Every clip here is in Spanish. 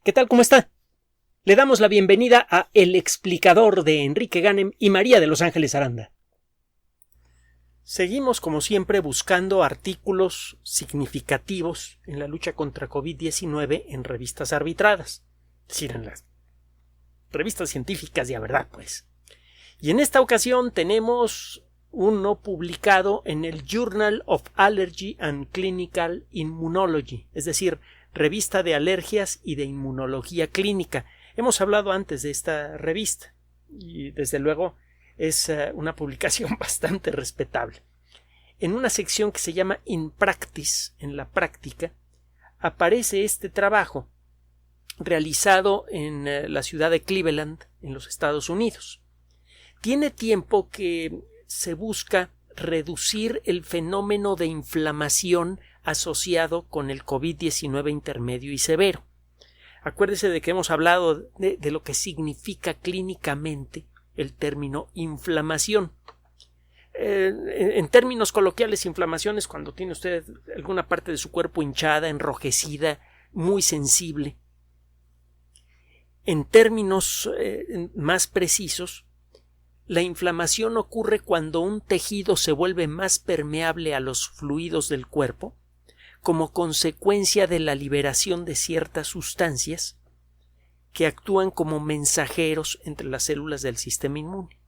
¿Qué tal? ¿Cómo está? Le damos la bienvenida a El Explicador de Enrique Ganem y María de Los Ángeles Aranda. Seguimos, como siempre, buscando artículos significativos en la lucha contra COVID-19 en revistas arbitradas, es decir, en las revistas científicas de a verdad, pues. Y en esta ocasión tenemos uno publicado en el Journal of Allergy and Clinical Immunology, es decir, revista de alergias y de inmunología clínica. Hemos hablado antes de esta revista y desde luego es una publicación bastante respetable. En una sección que se llama In Practice, en la práctica, aparece este trabajo realizado en la ciudad de Cleveland, en los Estados Unidos. Tiene tiempo que se busca reducir el fenómeno de inflamación asociado con el COVID-19 intermedio y severo. Acuérdese de que hemos hablado de lo que significa clínicamente el término inflamación. En términos coloquiales, inflamación es cuando tiene usted alguna parte de su cuerpo hinchada, enrojecida, muy sensible. En términos más precisos, la inflamación ocurre cuando un tejido se vuelve más permeable a los fluidos del cuerpo como consecuencia de la liberación de ciertas sustancias que actúan como mensajeros entre las células del sistema inmune.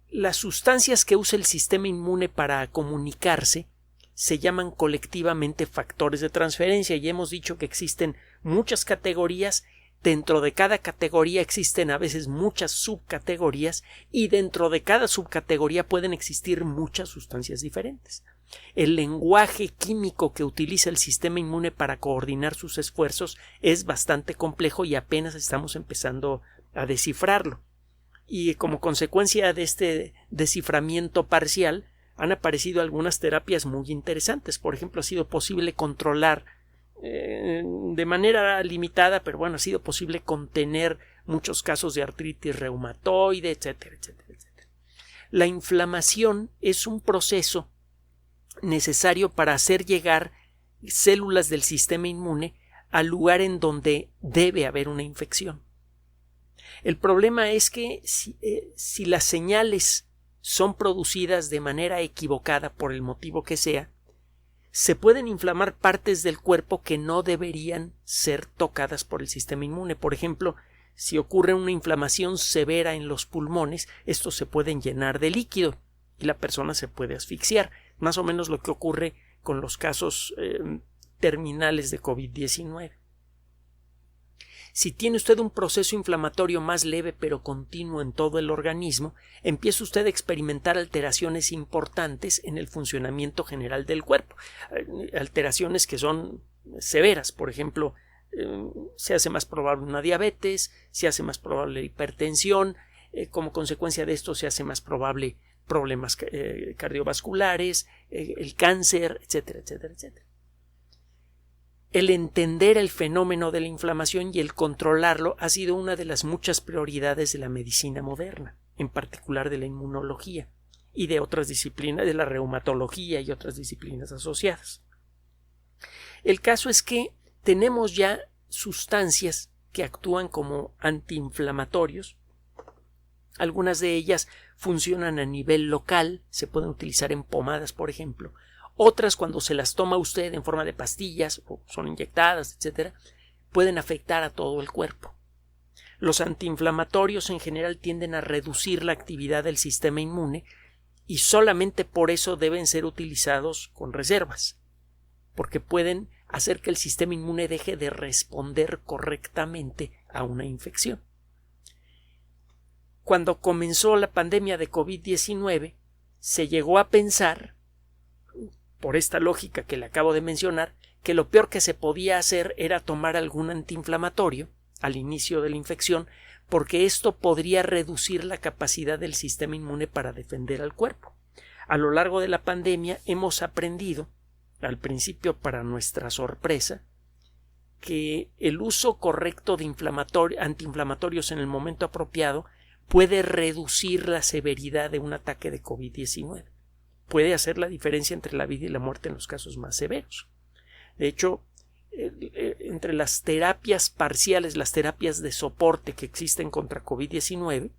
Las sustancias que usa el sistema inmune para comunicarse se llaman colectivamente factores de transferencia y hemos dicho que existen muchas categorías. Dentro de cada categoría existen a veces muchas subcategorías y dentro de cada subcategoría pueden existir muchas sustancias diferentes. El lenguaje químico que utiliza el sistema inmune para coordinar sus esfuerzos es bastante complejo y apenas estamos empezando a descifrarlo. Y como consecuencia de este desciframiento parcial han aparecido algunas terapias muy interesantes. Por ejemplo, ha sido posible controlar de manera limitada, pero bueno, ha sido posible contener muchos casos de artritis reumatoide, etcétera, etcétera, etcétera. La inflamación es un proceso necesario para hacer llegar células del sistema inmune al lugar en donde debe haber una infección. El problema es que si las señales son producidas de manera equivocada por el motivo que sea, se pueden inflamar partes del cuerpo que no deberían ser tocadas por el sistema inmune. Por ejemplo, si ocurre una inflamación severa en los pulmones, estos se pueden llenar de líquido y la persona se puede asfixiar. Más o menos lo que ocurre con los casos terminales de COVID-19. Si tiene usted un proceso inflamatorio más leve pero continuo en todo el organismo, empieza usted a experimentar alteraciones importantes en el funcionamiento general del cuerpo. Alteraciones que son severas, por ejemplo, se hace más probable una diabetes, se hace más probable la hipertensión, como consecuencia de esto se hace más probable problemas cardiovasculares, el cáncer, etcétera, etcétera, etcétera. El entender el fenómeno de la inflamación y el controlarlo ha sido una de las muchas prioridades de la medicina moderna, en particular de la inmunología y de otras disciplinas, de la reumatología y otras disciplinas asociadas. El caso es que tenemos ya sustancias que actúan como antiinflamatorios. Algunas de ellas funcionan a nivel local, se pueden utilizar en pomadas, por ejemplo. Otras, cuando se las toma usted en forma de pastillas o son inyectadas, etcétera, pueden afectar a todo el cuerpo. Los antiinflamatorios en general tienden a reducir la actividad del sistema inmune y solamente por eso deben ser utilizados con reservas, porque pueden hacer que el sistema inmune deje de responder correctamente a una infección. Cuando comenzó la pandemia de COVID-19, se llegó a pensar, por esta lógica que le acabo de mencionar, que lo peor que se podía hacer era tomar algún antiinflamatorio al inicio de la infección, porque esto podría reducir la capacidad del sistema inmune para defender al cuerpo. A lo largo de la pandemia hemos aprendido, al principio para nuestra sorpresa, que el uso correcto de antiinflamatorios en el momento apropiado puede reducir la severidad de un ataque de COVID-19. Puede hacer la diferencia entre la vida y la muerte en los casos más severos. De hecho, entre las terapias parciales, las terapias de soporte que existen contra COVID-19,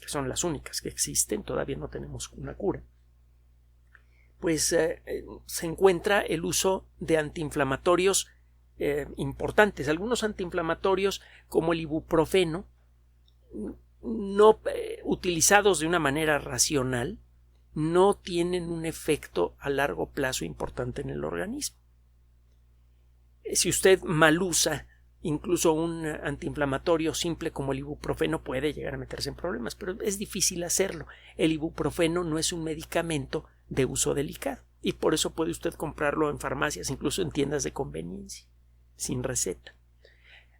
que son las únicas que existen, todavía no tenemos una cura, pues se encuentra el uso de antiinflamatorios importantes. Algunos antiinflamatorios, como el ibuprofeno, no utilizados de una manera racional, no tienen un efecto a largo plazo importante en el organismo. Si usted mal usa incluso un antiinflamatorio simple como el ibuprofeno, puede llegar a meterse en problemas, pero es difícil hacerlo. El ibuprofeno no es un medicamento de uso delicado y por eso puede usted comprarlo en farmacias, incluso en tiendas de conveniencia, sin receta.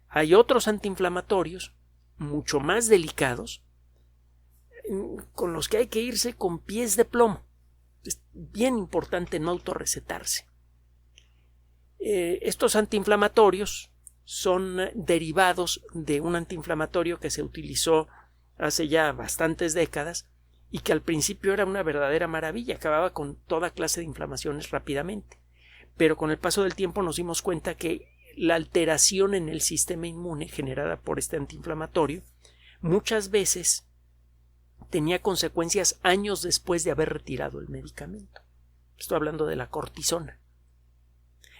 Hay otros antiinflamatorios mucho más delicados con los que hay que irse con pies de plomo. Es bien importante no autorrecetarse. Estos antiinflamatorios son derivados de un antiinflamatorio que se utilizó hace ya bastantes décadas y que al principio era una verdadera maravilla, acababa con toda clase de inflamaciones rápidamente. Pero con el paso del tiempo nos dimos cuenta que la alteración en el sistema inmune generada por este antiinflamatorio muchas veces tenía consecuencias años después de haber retirado el medicamento. Estoy hablando de la cortisona.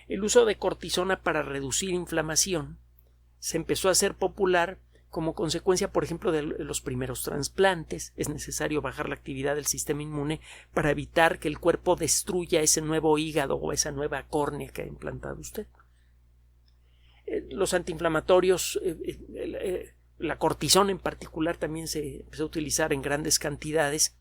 El uso de cortisona para reducir inflamación se empezó a hacer popular como consecuencia, por ejemplo, de los primeros trasplantes. Es necesario bajar la actividad del sistema inmune para evitar que el cuerpo destruya ese nuevo hígado o esa nueva córnea que ha implantado usted. Los antiinflamatorios, la cortisona en particular, también se empezó a utilizar en grandes cantidades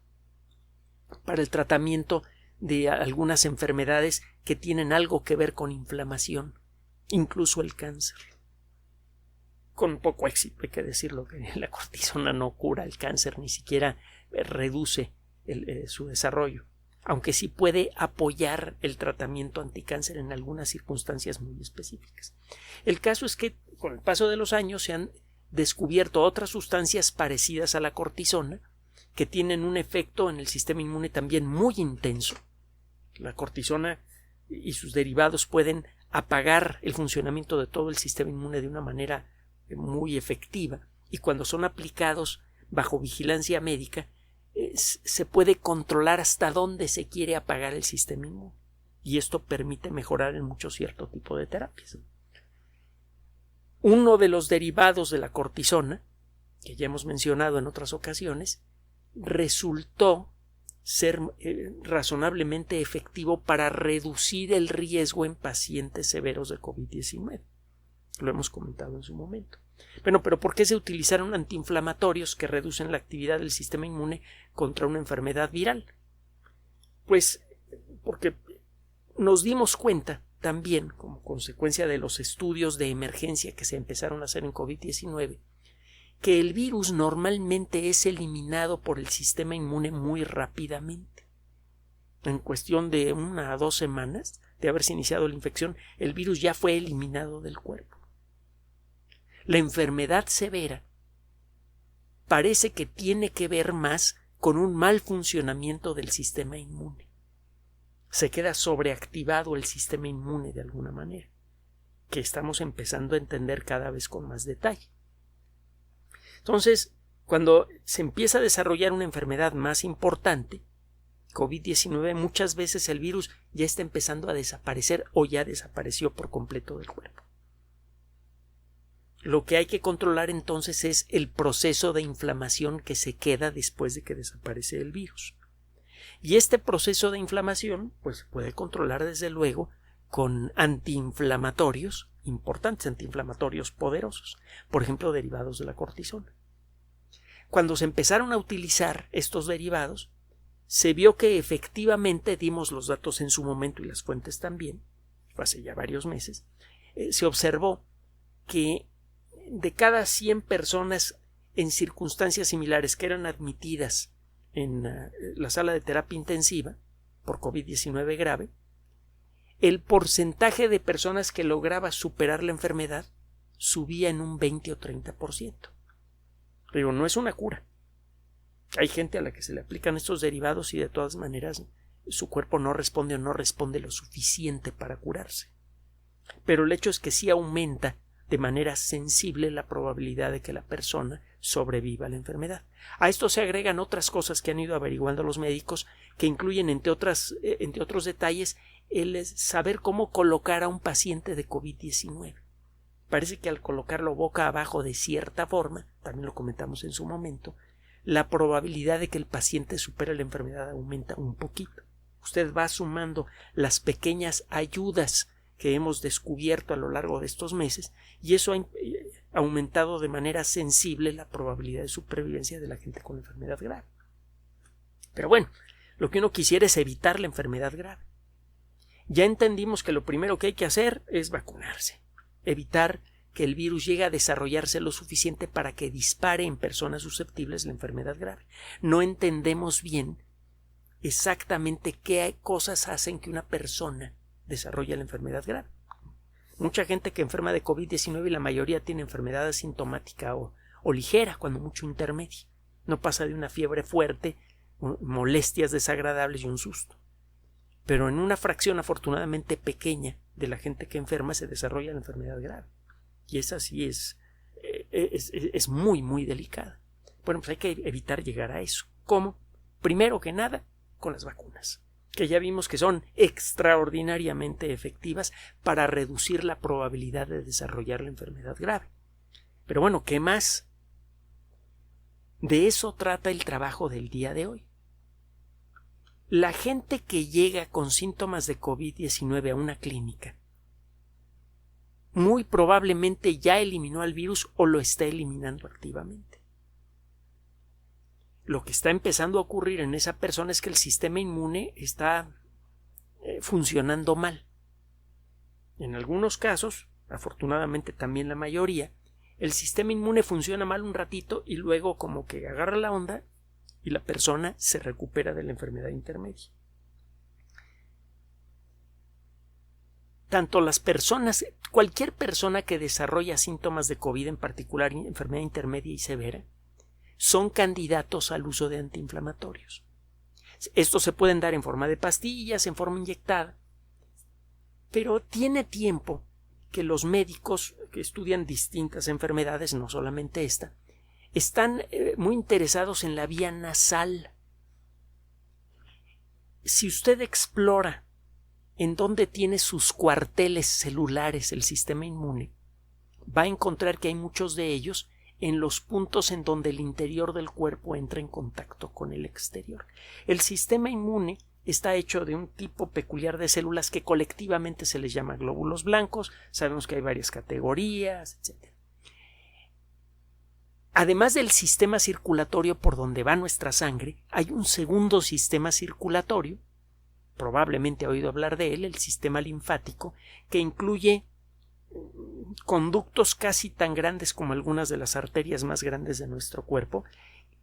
para el tratamiento de algunas enfermedades que tienen algo que ver con inflamación, incluso el cáncer. Con poco éxito, hay que decirlo, que la cortisona no cura el cáncer, ni siquiera reduce su desarrollo, aunque sí puede apoyar el tratamiento anticáncer en algunas circunstancias muy específicas. El caso es que con el paso de los años se han descubierto otras sustancias parecidas a la cortisona que tienen un efecto en el sistema inmune también muy intenso. La cortisona y sus derivados pueden apagar el funcionamiento de todo el sistema inmune de una manera muy efectiva, y cuando son aplicados bajo vigilancia médica se puede controlar hasta dónde se quiere apagar el sistema inmune, y esto permite mejorar en mucho cierto tipo de terapias. Uno de los derivados de la cortisona, que ya hemos mencionado en otras ocasiones, resultó ser razonablemente efectivo para reducir el riesgo en pacientes severos de COVID-19. Lo hemos comentado en su momento. Bueno, pero ¿por qué se utilizaron antiinflamatorios que reducen la actividad del sistema inmune contra una enfermedad viral? Pues porque nos dimos cuenta también, como consecuencia de los estudios de emergencia que se empezaron a hacer en COVID-19, que el virus normalmente es eliminado por el sistema inmune muy rápidamente. En cuestión de 1 a 2 semanas de haberse iniciado la infección, el virus ya fue eliminado del cuerpo. La enfermedad severa parece que tiene que ver más con un mal funcionamiento del sistema inmune. Se queda sobreactivado el sistema inmune de alguna manera, que estamos empezando a entender cada vez con más detalle. Entonces, cuando se empieza a desarrollar una enfermedad más importante, COVID-19, muchas veces el virus ya está empezando a desaparecer o ya desapareció por completo del cuerpo. Lo que hay que controlar entonces es el proceso de inflamación que se queda después de que desaparece el virus. Y este proceso de inflamación pues se puede controlar desde luego con antiinflamatorios importantes, antiinflamatorios poderosos, por ejemplo derivados de la cortisona. Cuando se empezaron a utilizar estos derivados, se vio que efectivamente, dimos los datos en su momento y las fuentes también, hace ya varios meses, se observó que de cada 100 personas en circunstancias similares que eran admitidas en la sala de terapia intensiva por COVID-19 grave, el porcentaje de personas que lograba superar la enfermedad subía en un 20 o 30%. Pero no es una cura. Hay gente a la que se le aplican estos derivados y de todas maneras su cuerpo no responde o no responde lo suficiente para curarse. pero el hecho es que sí aumenta de manera sensible la probabilidad de que la persona sobreviva a la enfermedad. A esto se agregan otras cosas que han ido averiguando los médicos, que incluyen, entre otros detalles, el saber cómo colocar a un paciente de COVID-19. Parece que al colocarlo boca abajo de cierta forma, también lo comentamos en su momento, la probabilidad de que el paciente supere la enfermedad aumenta un poquito. Usted va sumando las pequeñas ayudas que hemos descubierto a lo largo de estos meses y eso ha aumentado de manera sensible la probabilidad de supervivencia de la gente con enfermedad grave. Pero bueno, lo que uno quisiera es evitar la enfermedad grave. Ya entendimos que lo primero que hay que hacer es vacunarse, evitar que el virus llegue a desarrollarse lo suficiente para que dispare en personas susceptibles la enfermedad grave. No entendemos bien exactamente qué cosas hacen que una persona desarrolle la enfermedad grave. Mucha gente que enferma de COVID-19 y la mayoría tiene enfermedad asintomática o ligera, cuando mucho intermedia. No pasa de una fiebre fuerte, molestias desagradables y un susto. Pero en una fracción afortunadamente pequeña de la gente que enferma se desarrolla la enfermedad grave. Y esa sí es muy, muy delicada. Bueno, pues hay que evitar llegar a eso. ¿Cómo? Primero que nada, con las vacunas, que ya vimos que son extraordinariamente efectivas para reducir la probabilidad de desarrollar la enfermedad grave. Pero bueno, ¿qué más? De eso trata el trabajo del día de hoy. La gente que llega con síntomas de COVID-19 a una clínica muy probablemente ya eliminó al virus o lo está eliminando activamente. Lo que está empezando a ocurrir en esa persona es que el sistema inmune está funcionando mal. En algunos casos, afortunadamente también la mayoría, el sistema inmune funciona mal un ratito y luego como que agarra la onda y la persona se recupera de la enfermedad intermedia. Tanto las personas, cualquier persona que desarrolla síntomas de COVID, en particular enfermedad intermedia y severa, son candidatos al uso de antiinflamatorios. Estos se pueden dar en forma de pastillas, en forma inyectada, pero tiene tiempo que los médicos que estudian distintas enfermedades, no solamente esta, están muy interesados en la vía nasal. Si usted explora en dónde tiene sus cuarteles celulares el sistema inmune, va a encontrar que hay muchos de ellos en los puntos en donde el interior del cuerpo entra en contacto con el exterior. El sistema inmune está hecho de un tipo peculiar de células que colectivamente se les llama glóbulos blancos. Sabemos que hay varias categorías, etc. Además del sistema circulatorio por donde va nuestra sangre, hay un segundo sistema circulatorio, probablemente ha oído hablar de él, el sistema linfático, que incluye conductos casi tan grandes como algunas de las arterias más grandes de nuestro cuerpo.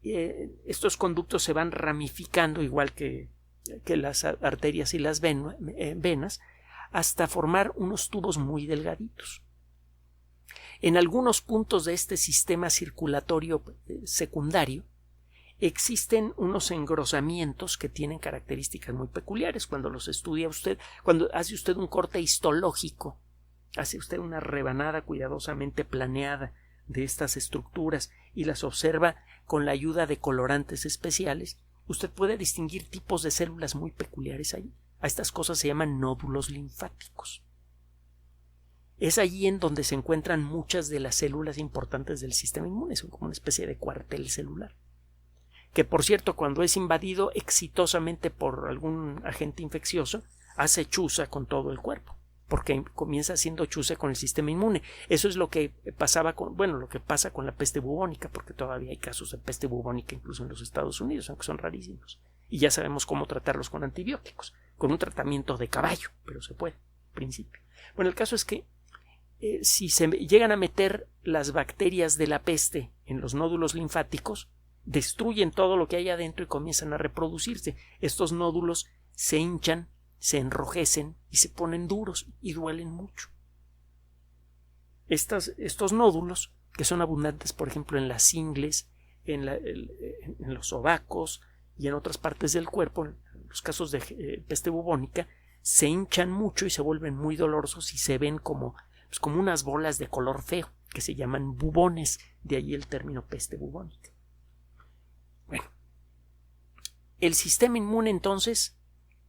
Estos conductos se van ramificando igual que las arterias y las venas hasta formar unos tubos muy delgaditos. En algunos puntos de este sistema circulatorio secundario existen unos engrosamientos que tienen características muy peculiares. Cuando los estudia usted, cuando hace usted un corte histológico, hace usted una rebanada cuidadosamente planeada de estas estructuras y las observa con la ayuda de colorantes especiales, usted puede distinguir tipos de células muy peculiares allí. A estas cosas se llaman nódulos linfáticos. Es allí en donde se encuentran muchas de las células importantes del sistema inmune, son como una especie de cuartel celular, que por cierto, cuando es invadido exitosamente por algún agente infeccioso, hace chuza con todo el cuerpo, porque comienza haciendo chuza con el sistema inmune. Eso es lo que pasa con la peste bubónica, porque todavía hay casos de peste bubónica incluso en los Estados Unidos, aunque son rarísimos. Y ya sabemos cómo tratarlos con antibióticos, con un tratamiento de caballo, pero se puede, en principio. Bueno, el caso es que si se llegan a meter las bacterias de la peste en los nódulos linfáticos, destruyen todo lo que hay adentro y comienzan a reproducirse. Estos nódulos se hinchan, se enrojecen y se ponen duros y duelen mucho. Estos nódulos, que son abundantes, por ejemplo, en las ingles, en los sobacos y en otras partes del cuerpo, en los casos de peste bubónica, se hinchan mucho y se vuelven muy dolorosos y se ven como unas bolas de color feo que se llaman bubones, de ahí el término peste bubónica. Bueno, el sistema inmune entonces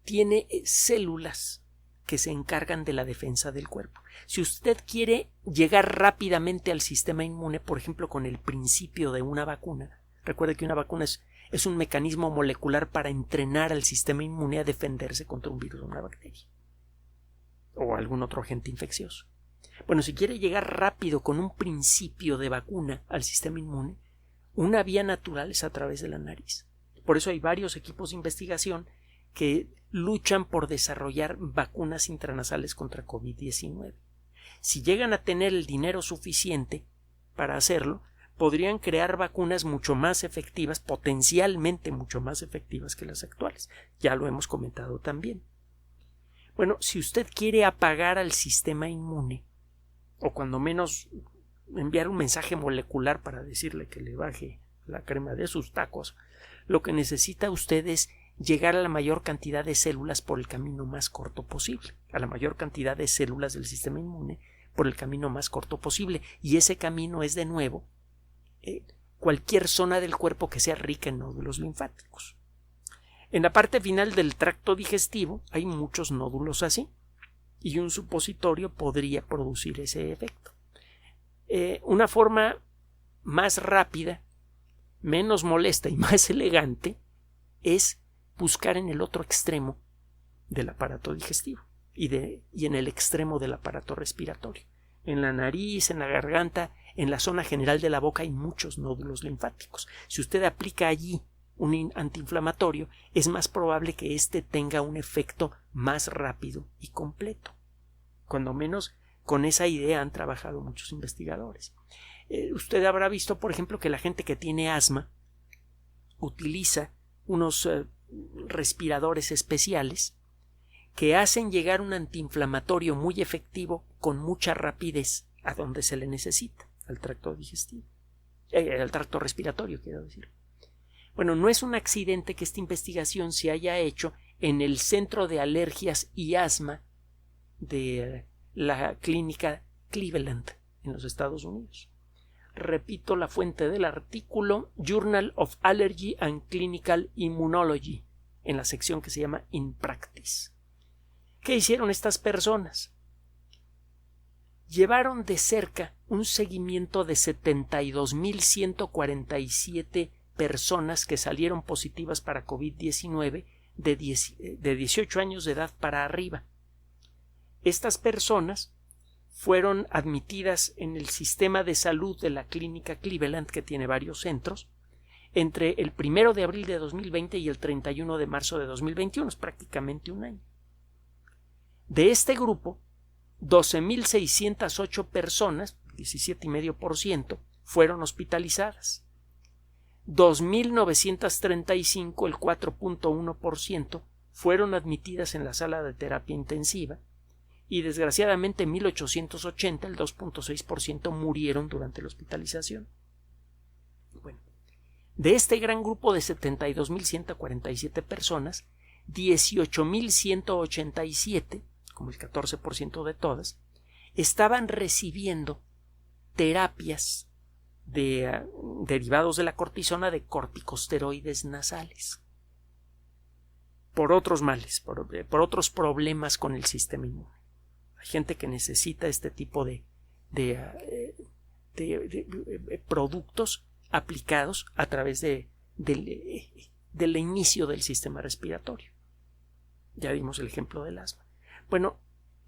tiene células que se encargan de la defensa del cuerpo. Si usted quiere llegar rápidamente al sistema inmune, por ejemplo, con el principio de una vacuna, recuerde que una vacuna es un mecanismo molecular para entrenar al sistema inmune a defenderse contra un virus o una bacteria o algún otro agente infeccioso. Bueno, si quiere llegar rápido con un principio de vacuna al sistema inmune, una vía natural es a través de la nariz. Por eso hay varios equipos de investigación que luchan por desarrollar vacunas intranasales contra COVID-19. Si llegan a tener el dinero suficiente para hacerlo, podrían crear vacunas mucho más efectivas, potencialmente mucho más efectivas que las actuales. Ya lo hemos comentado también. Bueno, si usted quiere apagar al sistema inmune, o cuando menos enviar un mensaje molecular para decirle que le baje la crema de sus tacos, lo que necesita usted es llegar a la mayor cantidad de células por el camino más corto posible, a la mayor cantidad de células del sistema inmune por el camino más corto posible, y ese camino es de nuevo cualquier zona del cuerpo que sea rica en nódulos linfáticos. En la parte final del tracto digestivo hay muchos nódulos así, y un supositorio podría producir ese efecto. Una forma más rápida, menos molesta y más elegante es buscar en el otro extremo del aparato digestivo y en el extremo del aparato respiratorio. En la nariz, en la garganta, en la zona general de la boca hay muchos nódulos linfáticos. Si usted aplica allí un antiinflamatorio, es más probable que éste tenga un efecto más rápido y completo. Cuando menos con esa idea han trabajado muchos investigadores. Usted habrá visto, por ejemplo, que la gente que tiene asma utiliza unos respiradores especiales que hacen llegar un antiinflamatorio muy efectivo con mucha rapidez a donde se le necesita, al tracto digestivo, al tracto respiratorio, quiero decir. Bueno, no es un accidente que esta investigación se haya hecho en el Centro de Alergias y Asma de la clínica Cleveland en los Estados Unidos. Repito la fuente del artículo: Journal of Allergy and Clinical Immunology, en la sección que se llama In Practice. ¿Qué hicieron estas personas? Llevaron de cerca un seguimiento de 72.147 personas que salieron positivas para COVID-19 de 18 años de edad para arriba. Estas personas fueron admitidas en el sistema de salud de la clínica Cleveland, que tiene varios centros, entre el 1 de abril de 2020 y el 31 de marzo de 2021, es prácticamente un año. De este grupo, 12.608 personas, 17,5%, fueron hospitalizadas. 2.935, el 4.1%, fueron admitidas en la sala de terapia intensiva y desgraciadamente 1.880, el 2.6%, murieron durante la hospitalización. Bueno, de este gran grupo de 72.147 personas, 18.187, como el 14% de todas, estaban recibiendo terapias derivados de la cortisona, de corticosteroides nasales, por otros males, por otros problemas con el sistema inmune. Hay gente que necesita este tipo de productos aplicados a través del inicio del sistema respiratorio. Ya dimos el ejemplo del asma. Bueno,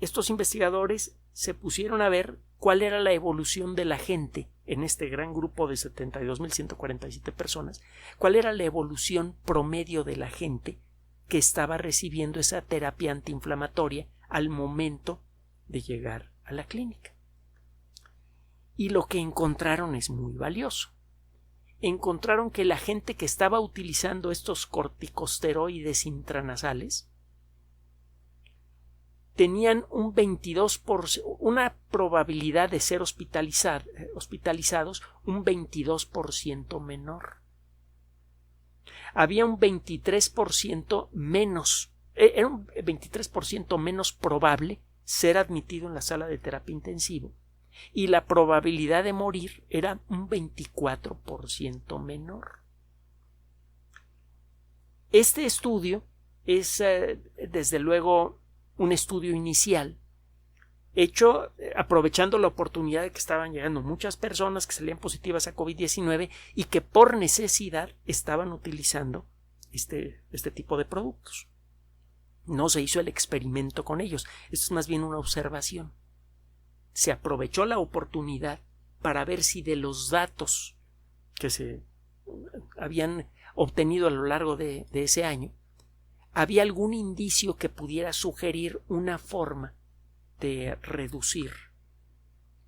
estos investigadores se pusieron a ver cuál era la evolución de la gente en este gran grupo de 72.147 personas, cuál era la evolución promedio de la gente que estaba recibiendo esa terapia antiinflamatoria al momento de llegar a la clínica. Y lo que encontraron es muy valioso. Encontraron que la gente que estaba utilizando estos corticosteroides intranasales tenían un 22%, una probabilidad de ser hospitalizados un 22% menor. Había un 23% menos era un 23% menos probable ser admitido en la sala de terapia intensiva y la probabilidad de morir era un 24% menor. Este estudio es desde luego un estudio inicial hecho aprovechando la oportunidad de que estaban llegando muchas personas que salían positivas a COVID-19 y que por necesidad estaban utilizando este tipo de productos. No se hizo el experimento con ellos. Esto es más bien una observación. Se aprovechó la oportunidad para ver si de los datos que se habían obtenido a lo largo de ese año había algún indicio que pudiera sugerir una forma de reducir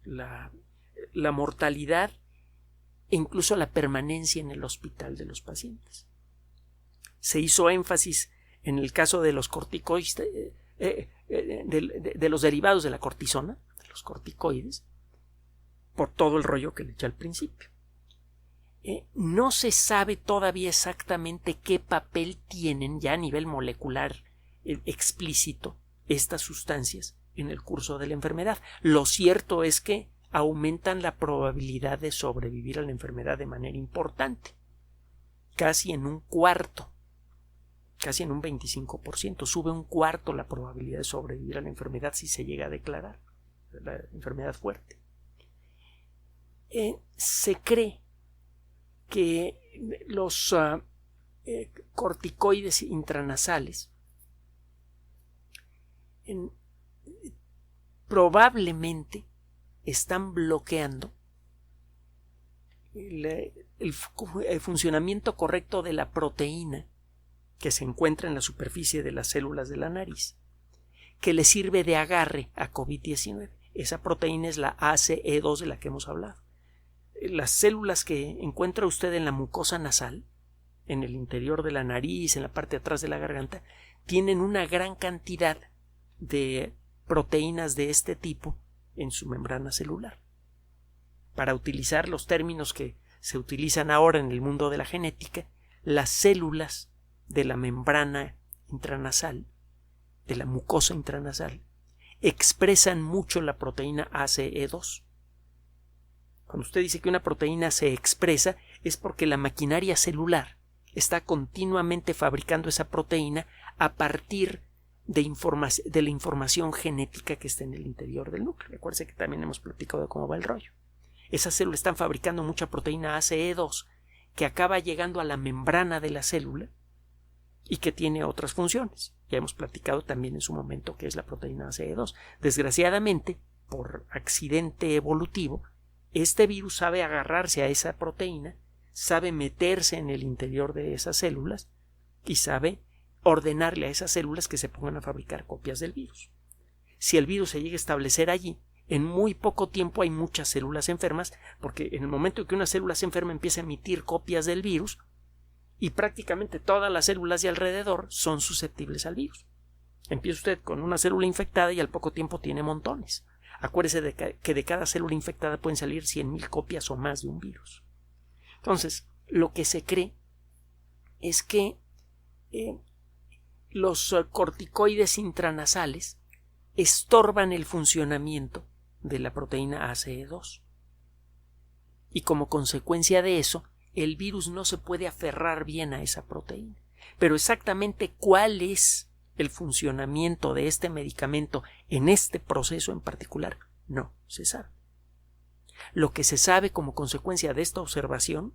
la mortalidad e incluso la permanencia en el hospital de los pacientes. Se hizo énfasis en el caso de los corticoides, de los derivados de la cortisona, de los corticoides, por todo el rollo que le eché al principio. No se sabe todavía exactamente qué papel tienen ya a nivel molecular explícito estas sustancias en el curso de la enfermedad. Lo cierto es que aumentan la probabilidad de sobrevivir a la enfermedad de manera importante, casi en un cuarto, casi en un 25%, sube un cuarto la probabilidad de sobrevivir a la enfermedad si se llega a declarar la enfermedad fuerte. Se cree que los corticoides intranasales probablemente están bloqueando el funcionamiento correcto de la proteína que se encuentra en la superficie de las células de la nariz, que le sirve de agarre a COVID-19. Esa proteína es la ACE2 de la que hemos hablado. Las células que encuentra usted en la mucosa nasal, en el interior de la nariz, en la parte de atrás de la garganta, tienen una gran cantidad de proteínas de este tipo en su membrana celular. Para utilizar los términos que se utilizan ahora en el mundo de la genética, las células de la membrana intranasal, de la mucosa intranasal, expresan mucho la proteína ACE2. Cuando usted dice que una proteína se expresa, es porque la maquinaria celular está continuamente fabricando esa proteína a partir de la información genética que está en el interior del núcleo. Recuerde que también hemos platicado de cómo va el rollo. Esas células están fabricando mucha proteína ACE2 que acaba llegando a la membrana de la célula y que tiene otras funciones. Ya hemos platicado también en su momento qué es la proteína ACE2. Desgraciadamente, por accidente evolutivo, este virus sabe agarrarse a esa proteína, sabe meterse en el interior de esas células y sabe ordenarle a esas células que se pongan a fabricar copias del virus. Si el virus se llega a establecer allí, en muy poco tiempo hay muchas células enfermas, porque en el momento en que una célula se enferma empieza a emitir copias del virus y prácticamente todas las células de alrededor son susceptibles al virus. Empieza usted con una célula infectada y al poco tiempo tiene montones. Acuérdese de que de cada célula infectada pueden salir 100,000 copias o más de un virus. Entonces, lo que se cree es que los corticoides intranasales estorban el funcionamiento de la proteína ACE2. Y como consecuencia de eso, el virus no se puede aferrar bien a esa proteína. Pero exactamente cuál es el funcionamiento de este medicamento en este proceso en particular, no se sabe. Lo que se sabe como consecuencia de esta observación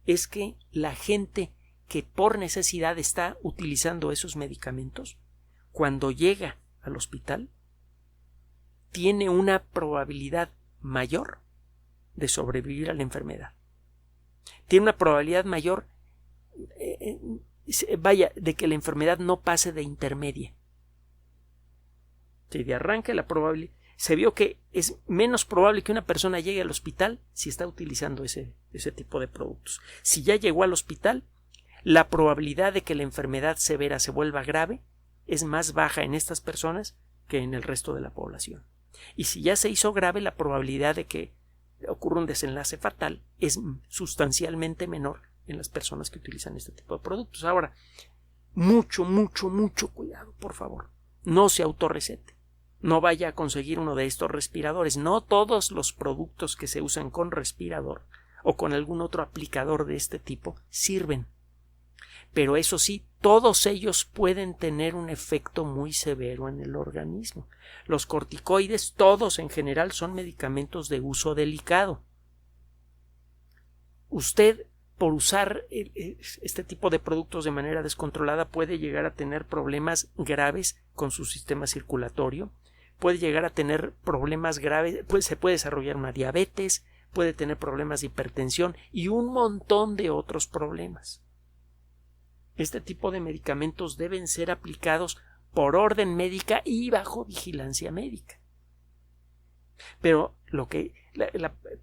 es que la gente que por necesidad está utilizando esos medicamentos, cuando llega al hospital, tiene una probabilidad mayor de sobrevivir a la enfermedad. Tiene una probabilidad mayor de que la enfermedad no pase de intermedia. Si de arranque la probabilidad, se vio que es menos probable que una persona llegue al hospital si está utilizando ese tipo de productos. Si ya llegó al hospital, la probabilidad de que la enfermedad severa se vuelva grave es más baja en estas personas que en el resto de la población. Y si ya se hizo grave, la probabilidad de que ocurra un desenlace fatal es sustancialmente menor en las personas que utilizan este tipo de productos. Ahora, mucho, mucho, mucho cuidado, por favor. No se autorrecete. No vaya a conseguir uno de estos respiradores. No todos los productos que se usan con respirador o con algún otro aplicador de este tipo sirven. Pero eso sí, todos ellos pueden tener un efecto muy severo en el organismo. Los corticoides, todos en general, son medicamentos de uso delicado. Usted, por usar este tipo de productos de manera descontrolada, puede llegar a tener problemas graves con su sistema circulatorio, puede llegar a tener problemas graves, se puede desarrollar una diabetes, puede tener problemas de hipertensión y un montón de otros problemas. Este tipo de medicamentos deben ser aplicados por orden médica y bajo vigilancia médica. Pero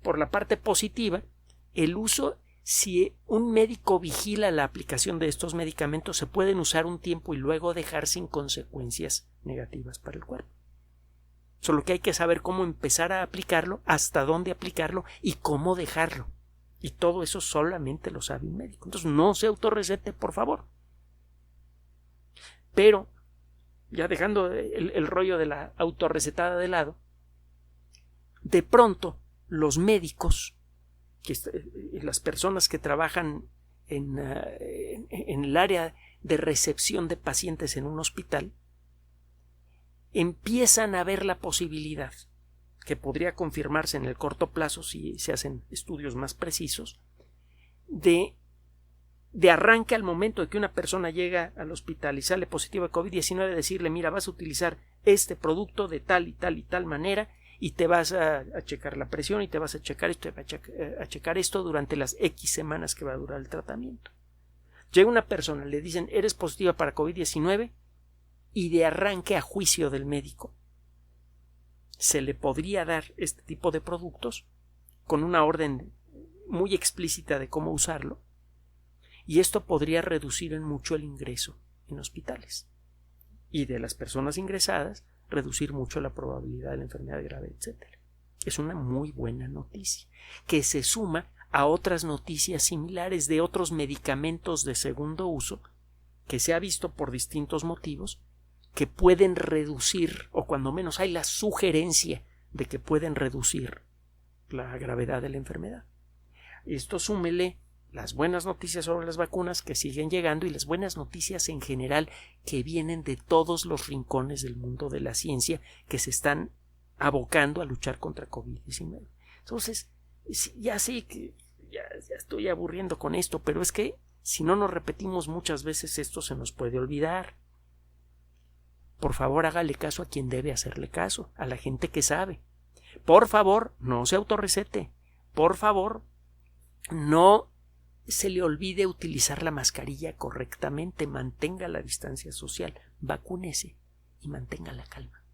por la parte positiva, el uso, si un médico vigila la aplicación de estos medicamentos, se pueden usar un tiempo y luego dejar sin consecuencias negativas para el cuerpo. Solo que hay que saber cómo empezar a aplicarlo, hasta dónde aplicarlo y cómo dejarlo. Y todo eso solamente lo sabe un médico. Entonces no se autorrecete, por favor. Pero, ya dejando el rollo de la autorrecetada de lado, de pronto los médicos, las personas que trabajan en el área de recepción de pacientes en un hospital, empiezan a ver la posibilidad, que podría confirmarse en el corto plazo si se hacen estudios más precisos, de arranque al momento de que una persona llega al hospital y sale positiva de COVID-19, decirle: mira, vas a utilizar este producto de tal y tal y tal manera y te vas a checar la presión y te vas a checar esto, a checar esto durante las X semanas que va a durar el tratamiento. Llega una persona, le dicen: eres positiva para COVID-19, y de arranque, a juicio del médico, se le podría dar este tipo de productos con una orden muy explícita de cómo usarlo, y esto podría reducir en mucho el ingreso en hospitales y de las personas ingresadas reducir mucho la probabilidad de la enfermedad grave, etc. Es una muy buena noticia que se suma a otras noticias similares de otros medicamentos de segundo uso que se ha visto por distintos motivos que pueden reducir, o cuando menos hay la sugerencia de que pueden reducir la gravedad de la enfermedad. Esto súmele las buenas noticias sobre las vacunas que siguen llegando y las buenas noticias en general que vienen de todos los rincones del mundo de la ciencia que se están abocando a luchar contra COVID-19. Entonces, ya sé que ya estoy aburriendo con esto, pero es que si no nos repetimos muchas veces esto se nos puede olvidar. Por favor, hágale caso a quien debe hacerle caso, a la gente que sabe. Por favor, no se autorrecete. Por favor, no se le olvide utilizar la mascarilla correctamente. Mantenga la distancia social, vacúnese y mantenga la calma.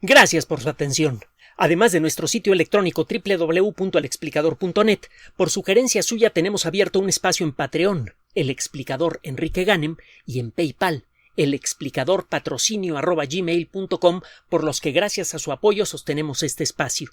Gracias por su atención. Además de nuestro sitio electrónico www.alexplicador.net, por sugerencia suya tenemos abierto un espacio en Patreon, El Explicador Enrique Ganem, y en PayPal, elexplicadorpatrocinio@gmail.com, por los que gracias a su apoyo sostenemos este espacio.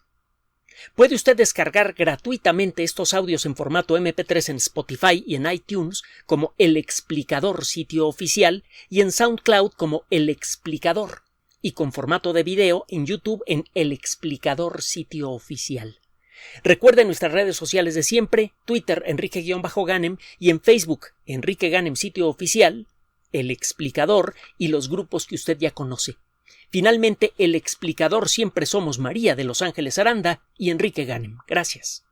Puede usted descargar gratuitamente estos audios en formato MP3 en Spotify y en iTunes como El Explicador Sitio Oficial y en SoundCloud como El Explicador, y con formato de video en YouTube en El Explicador Sitio Oficial. Recuerde nuestras redes sociales de siempre: Twitter Enrique-Ganem y en Facebook Enrique Ganem Sitio Oficial, El Explicador y los grupos que usted ya conoce. Finalmente, El Explicador siempre somos María de Los Ángeles Aranda y Enrique Ganem. Gracias.